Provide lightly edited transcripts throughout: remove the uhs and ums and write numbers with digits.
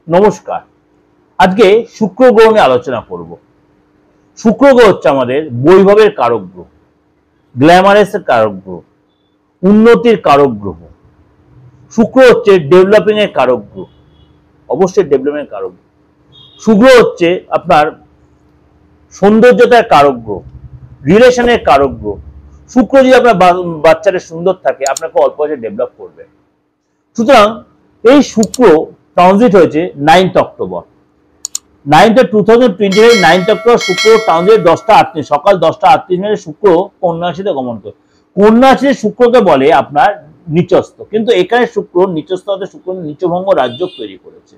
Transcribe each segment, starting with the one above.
নমস্কার। আজকে শুক্র গ্রহ নিয়ে আলোচনা করব। শুক্র গ্রহ হচ্ছে আমাদের বৈভবের কারক গ্রহ, গ্ল্যামারাসের কারক গ্রহ, উন্নতির কারক গ্রহ। শুক্র হচ্ছে ডেভেলপিং এর কারক গ্রহ, অবশ্যই ডেভেলপমেন্ট কারক গ্রহ। শুক্র হচ্ছে আপনার সৌন্দর্যতার কারক গ্রহ, রিলেশনের কারক গ্রহ। শুক্র যদি আপনার বাচ্চাটা সুন্দর থাকে, আপনাকে অল্প বয়সে ডেভেলপ করবে। সুতরাং এই শুক্র ট্রানজিট হয়েছে 9th অক্টোবর, 9th অক্টোবর শুক্র ট্রানজিট 10টা 38, সকাল 10টা 38 শুক্র কন্যা রাশিতে গমন করে। কন্যা রাশিতে শুক্রকে বলে আপনার নিচস্থ, কিন্তু এখানে শুক্র নিচস্থ হতে শুক্র নিচভঙ্গ রাজ্য তৈরি করেছে।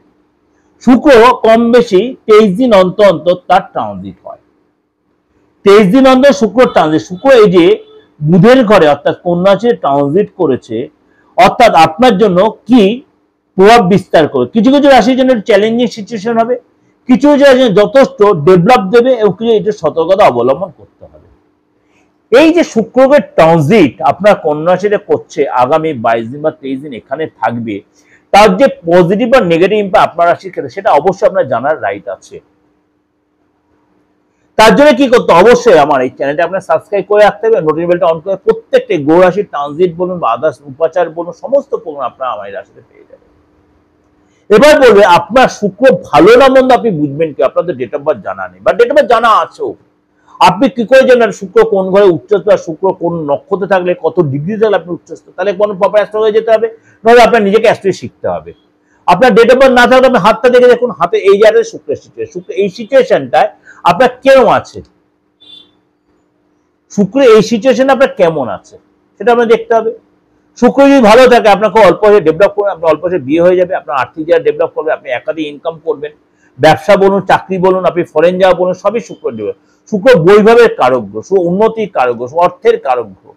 শুক্র কম বেশি 23 দিন অন্তর অন্তর তার ট্রানজিট হয়। 23 দিন অন্তর শুক্র ট্রানজিট। শুক্র এই যে বুধের ঘরে অর্থাৎ কন্যা রাশিতে ট্রানজিট করেছে, অর্থাৎ আপনার জন্য কি প্রভাব বিস্তার করে। কিছু কিছু রাশির জন্য চ্যালেঞ্জিং সিচুয়েশন হবে, কিছু কিছু রাশি যথেষ্ট ডেভেলপ দেবে এবং কিছু এটা সতর্কতা অবলম্বন করতে হবে। এই যে শুক্রের ট্রানজিট আপনার কন্যা রাশিতে করছে আগামী 22 দিন বা 23 দিন এখানে থাকবে, তার যে পজিটিভ বা নেগেটিভ ইম্প্যাক্ট আপনার রাশির ক্ষেত্রে সেটা অবশ্যই আপনার জানার রাইট আছে। তার জন্য কি করতে, অবশ্যই আমার এই চ্যানেলটা আপনার সাবস্ক্রাইব করে রাখতে হবে, নোটিফিকেশন বেলটা অন করে প্রত্যেকটা গ্রহ রাশির ট্রানজিট বলুন বা আদার্স উপাচার বলুন সমস্ত প্রোগ্রাম আপনারা আমার এই রাশিতে পেয়ে যাবেন। এবার বলবে আপনার শুক্র ভালো না মন্দ আপনি বুঝবেন কি? আপনার তো ডেট অফ বার্থ জানা নেই বা ডেট অফ বার্থ জানা আছেও, আপনি কি করে জানেন শুক্র কোন ঘরে উচ্চস্থ, শুক্র কোন নক্ষত্রে থাকলে কত ডিগ্রি থাকলে আপনি উচ্চস্থ? তাহলে কোনো প্রপার অ্যাস্ট্রোলজি যেতে হবে, নইলে আপনার নিজেকে অ্যাস্ট্রোলজি শিখতে হবে। আপনার ডেট অফ বার্থ না থাকলে আপনি হাতটা দেখে দেখুন, হাতে এই জায়গায় শুক্রের সিচুয়েশন, শুক্র এই সিচুয়েশনটায় আপনার কেমন আছে, শুক্র এই সিচুয়েশনে আপনার কেমন আছে সেটা আপনার দেখতে হবে। শুক্র যদি ভালো থাকে আপনাকে অল্প বয়সে ডেভেলপ করবেন, আপনার অল্প বয়সে বিয়ে হয়ে যাবে, আপনার আর্থিক জায়গা ডেভেলপ করবে, আপনি একাধিক ইনকাম করবেন, ব্যবসা বলুন চাকরি বলুন আপনি ফরেন যাওয়া বলুন সবই শুক্র দেবে। শুক্র বৈভবের কারক গ্রহ, উন্নতির কারক গ্রহ, অর্থের কারক গ্রহ।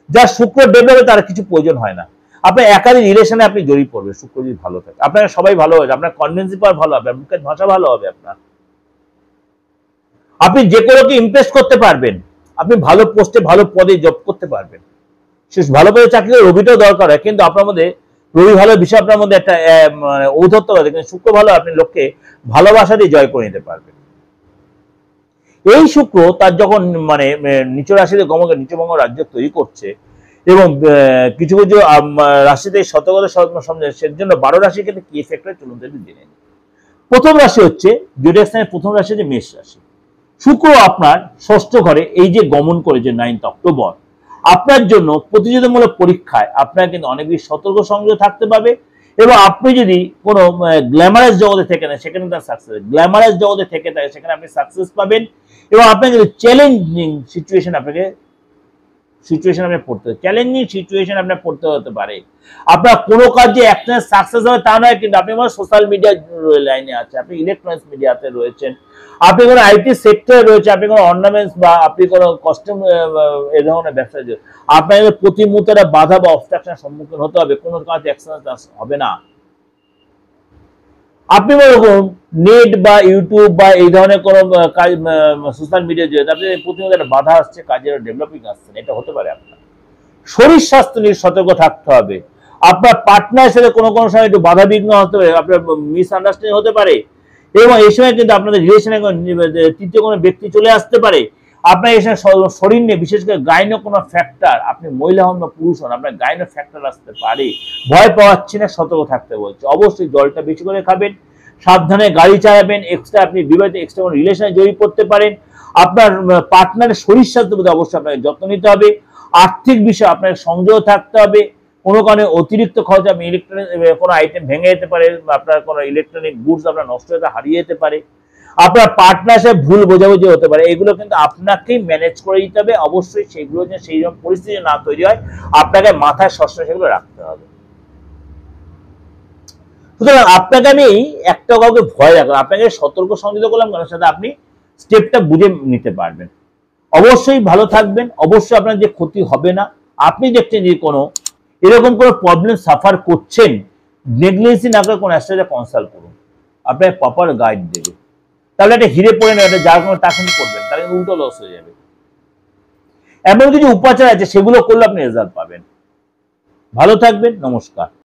যা শুক্র ডেভেলপে তার কিছু প্রয়োজন হয় না, আপনার একাধিক রিলেশনে আপনি জড়িয়ে পড়বেন শুক্র যদি ভালো থাকে। আপনার সবাই ভালো হবে, আপনার কনভিন্সিং পাওয়ার ভালো হবে, মুখের ভাষা ভালো হবে, আপনার আপনি যে কোনোকে ইমপ্রেস করতে পারবেন, আপনি ভালো পোস্টে ভালো পদে জব করতে পারবেন। শেষ ভালো পদে চাকরি রবিটাও দরকার হয়, কিন্তু আপনার মধ্যে রবি ভালো বিষয় আপনার মধ্যে একটা ঔদ্ধত্য আছে, কিন্তু শুক্র ভালো আপনি লোককে ভালোবাসা দিয়ে জয় করে নিতে পারবেন। এই শুক্র তার যখন নিচ রাশিতে গমকে নিচভঙ্গ রাজ্য তৈরি করছে এবং কিছু কিছু রাশিতে সতর্কতা সের জন্য 12 রাশির ক্ষেত্রে কি এফেক্ট হয় চলুন জেনে নিন। প্রথম রাশি হচ্ছে জোডিয়াক সাইনের প্রথম রাশি হচ্ছে মেষ রাশি। শুক্র আপনার ষষ্ঠ ঘরে এই যে গমন করেছে 9th অক্টোবর, আপনার জন্য প্রতিযোগিতামূলক পরীক্ষায় আপনার কিন্তু অনেক বেশি সতর্ক সংযত থাকতে পারবে এবং আপনি যদি কোনো গ্ল্যামারাস জগতে থেকে না সেখানে তার সাকসেস, গ্ল্যামারাস জগতে থেকে থাকে সেখানে আপনি সাকসেস পাবেন এবং আপনার কিন্তু চ্যালেঞ্জিং সিচুয়েশন আপনি পড়তে, চ্যালেঞ্জিং সিচুয়েশন আপনার পড়তে হতে পারে। আপনার কোনো কাজে একটা সাকসেস হবে তা নয়, কিন্তু আপনি সোশ্যাল মিডিয়া লাইনে আছে, আপনি ইলেকট্রনিক্স মিডিয়াতে রয়েছেন, আপনি কোনো আইটি সেক্টরে রয়েছে, আপনি কোনো অর্নামেন্টস বা আপনি কোনো কস্টিউম এ ধরনের ব্যবসায়, আপনার প্রতি মুহূর্তে বাধা বা অবস্ট্রাকশনের সম্মুখীন হতে হবে, কোনো কাজ এক্সেলেন্স হবে না। আপনি বলুন নেট বা ইউটিউব বা এই ধরনের কোনো কাজ সোশ্যাল মিডিয়া জড়িত, আপনি প্রতিনিয়ত একটা বাধা আসছে, কাজের ডেভেলপিং আসছে, এটা হতে পারে। আপনার শরীর স্বাস্থ্য নিয়ে সতর্ক থাকতে হবে। আপনার পার্টনারের সাথে কোনো কোনো সময় একটু বাধা বিঘ্ন হতে পারে, আপনার মিসআন্ডারস্ট্যান্ডিং হতে পারে এবং এই সময় কিন্তু আপনাদের রিলেশনে তৃতীয় কোনো ব্যক্তি চলে আসতে পারে। আপনার এই সময় শরীর নিয়ে বিশেষ করে গাইনো কোনো ফ্যাক্টর, আপনি মহিলা হন বা পুরুষ হন, আপনার গাইনো ফ্যাক্টর আসতে পারে। ভয় পাওয়াচ্ছি না, সতর্ক থাকতে বলছে। অবশ্যই জলটা বেশি করে খাবেন, সাবধানে গাড়ি চালাবেন, এক্সট্রা আপনি বিবাহিত এক্সট্রা কোনো রিলেশনে জড়িয়ে পড়তে পারেন। আপনার পার্টনারের শরীর স্বাস্থ্য প্রতি অবশ্যই আপনাকে যত্ন নিতে হবে। আর্থিক বিষয়ে আপনাকে সংযত থাকতে হবে। কোনো কারণে অতিরিক্ত খরচ, আপনি ইলেকট্রনিক কোনো আইটেম ভেঙে যেতে পারে, আপনার কোনো ইলেকট্রনিক গুডস আপনার নষ্ট হতে হারিয়ে যেতে পারে, আপনার পার্টনার সাথে ভুল বোঝাবুঝি হতে পারে। এগুলো কিন্তু আপনাকেই ম্যানেজ করে দিতে হবে। অবশ্যই সেগুলো যে সেই রকম পরিস্থিতি না তৈরি হয়, আপনাকে মাথায় সবসময় সেগুলো রাখতে হবে। সুতরাং আপনাকে আমি একটা কাউকে ভয় রাখলাম, আপনাকে সতর্ক সংযত করলাম, কারণ সাথে আপনি স্টেপটা বুঝে নিতে পারবেন। অবশ্যই ভালো থাকবেন, অবশ্যই আপনার যে ক্ষতি হবে না। আপনি দেখছেন যে কোনো এরকম কোনো প্রবলেম সাফার করছেন, নেগলিজেন্সি না করে কোনো অ্যাস্ট্রোলজার কনসাল্ট করুন, আপনাকে প্রপার গাইড দেবে। তাহলে একটা হিরে পড়ে নেবে, যার কোনো তা কিন্তু করবেন, তাহলে উল্টো লস হয়ে যাবে। এমন কিছু উপাচার আছে সেগুলো করলে আপনি রেজাল্ট পাবেন। ভালো থাকবেন, নমস্কার।